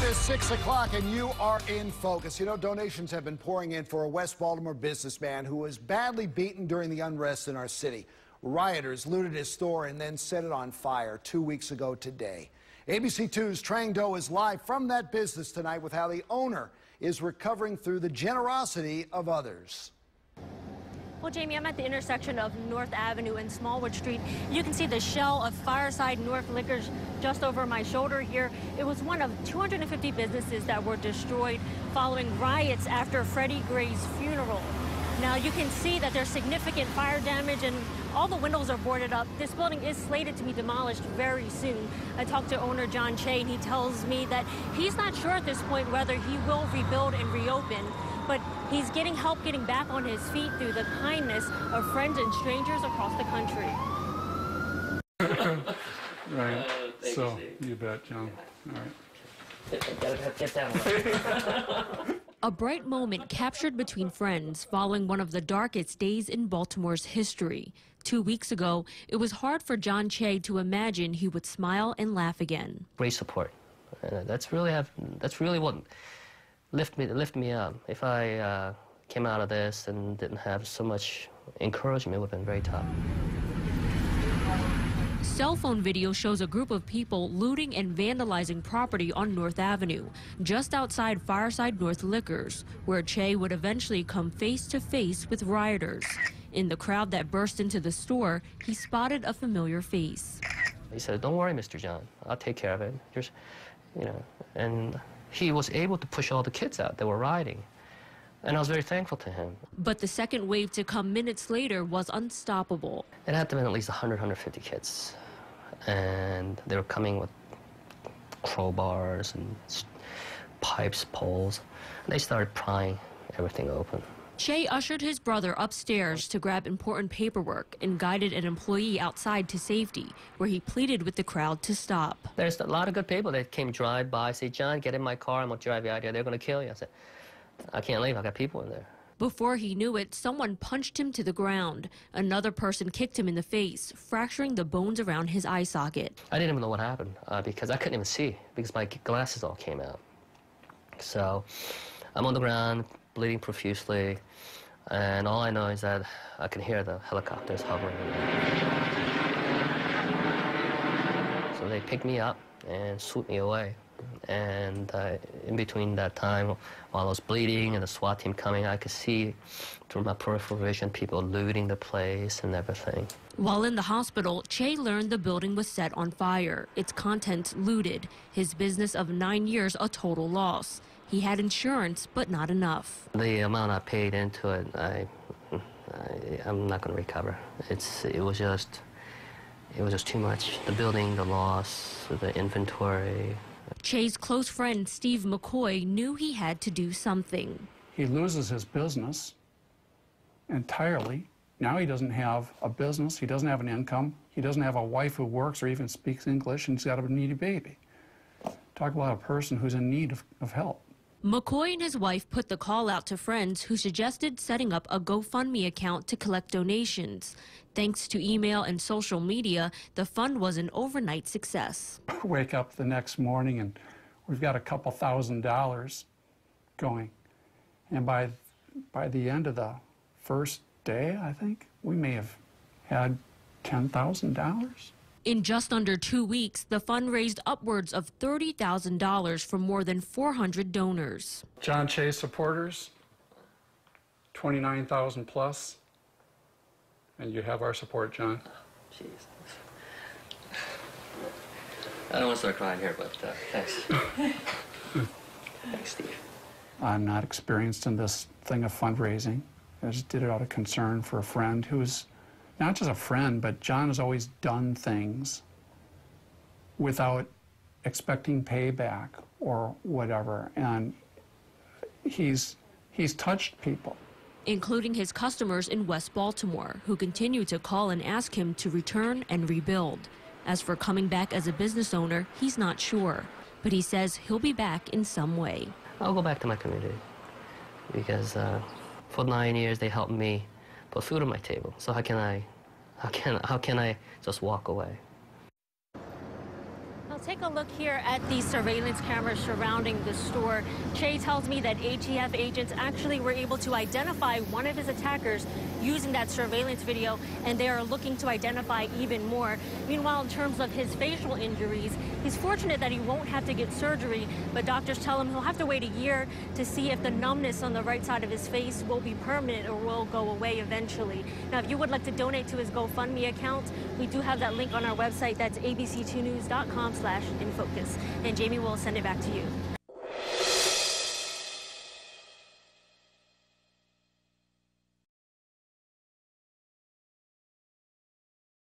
is 6 o'clock and you are in focus. You know, donations have been pouring in for a West Baltimore businessman who was badly beaten during the unrest in our city. Rioters looted his store and then set it on fire 2 weeks ago today. ABC 2's Trang Do is live from that business tonight with how the owner is recovering through the generosity of others. Well, Jamie, I'm at the intersection of North Avenue and Smallwood Street. You can see the shell of Fireside North Liquors just over my shoulder here. It was one of 250 businesses that were destroyed following riots after Freddie Gray's funeral. Now, you can see that there's significant fire damage and all the windows are boarded up. This building is slated to be demolished very soon. I talked to owner John Che, and he tells me that he's not sure at this point whether he will rebuild and reopen, but he's getting help getting back on his feet through the kindness of friends and strangers across the country. Right. So, you bet, John. All right. Get down. A bright moment captured between friends following one of the darkest days in Baltimore's history. 2 weeks ago, it was hard for John Che to imagine he would smile and laugh again. Great support. That's really what lift me up. If I came out of this and didn't have so much encouragement, it would have been very tough. Cell phone video shows a group of people looting and vandalizing property on North Avenue, just outside Fireside North Liquors, where Che would eventually come face to face with rioters. In the crowd that burst into the store, he spotted a familiar face. He said, "Don't worry, Mr. John. I'll take care of it." Just, and he was able to push all the kids out that were rioting. And I was very thankful to him. But the second wave to come minutes later was unstoppable. It had to have been at least 100, 150 kids. And they were coming with crowbars and pipes, poles. And they started prying everything open. Che ushered his brother upstairs to grab important paperwork and guided an employee outside to safety, where he pleaded with the crowd to stop. There's a lot of good people that came drive by, say, "John, get in my car, I'm going to drive you out here. They're going to kill you." I said, "I can't leave. I got people in there." Before he knew it, someone punched him to the ground. Another person kicked him in the face, fracturing the bones around his eye socket. I didn't even know what happened because I couldn't even see because my glasses all came out. So I'm on the ground, bleeding profusely, and all I know is that I can hear the helicopters hovering. So they picked me up and swooped me away. And in between that time, while I was bleeding and the SWAT team coming, I could see through my peripheral vision people looting the place and everything. While in the hospital, Che learned the building was set on fire, its contents looted, his business of 9 years a total loss. He had insurance, but not enough. The amount I paid into it, I'm not going to recover. It was just too much. The building, the loss, the inventory. Che's close friend Steve McCoy knew he had to do something. He loses his business entirely. Now he doesn't have a business, he doesn't have an income, he doesn't have a wife who works or even speaks English, and he's got a needy baby. Talk about a person who's in need of help. McCoy and his wife put the call out to friends who suggested setting up a GoFundMe account to collect donations. Thanks to email and social media, the fund was an overnight success. Wake up the next morning and we've got a couple $1,000s going. And by the end of the first day, I think, we may have had $10,000. In just under 2 weeks, the fund raised upwards of $30,000 from more than 400 donors. John Che supporters, 29,000 plus. And you have our support, John. Jeez. I don't want to start crying here, but thanks. Thanks, Steve. I'm not experienced in this thing of fundraising. I just did it out of concern for a friend who's not just a friend, but John has always done things without expecting payback or whatever. And he's touched people. Including his customers in West Baltimore, who continue to call and ask him to return and rebuild. As for coming back as a business owner, he's not sure, but he says he'll be back in some way. I'll go back to my community because for 9 years they helped me put food on my table. So how can I just walk away? Now take a look here at the surveillance cameras surrounding the store. Che tells me that ATF agents actually were able to identify one of his attackers using that surveillance video, and they are looking to identify even more. Meanwhile, in terms of his facial injuries, he's fortunate that he won't have to get surgery, but doctors tell him he'll have to wait a year to see if the numbness on the right side of his face will be permanent or will go away eventually. Now, if you would like to donate to his GoFundMe account, we do have that link on our website. That's abc2news.com/infocus. And Jamie will send it back to you.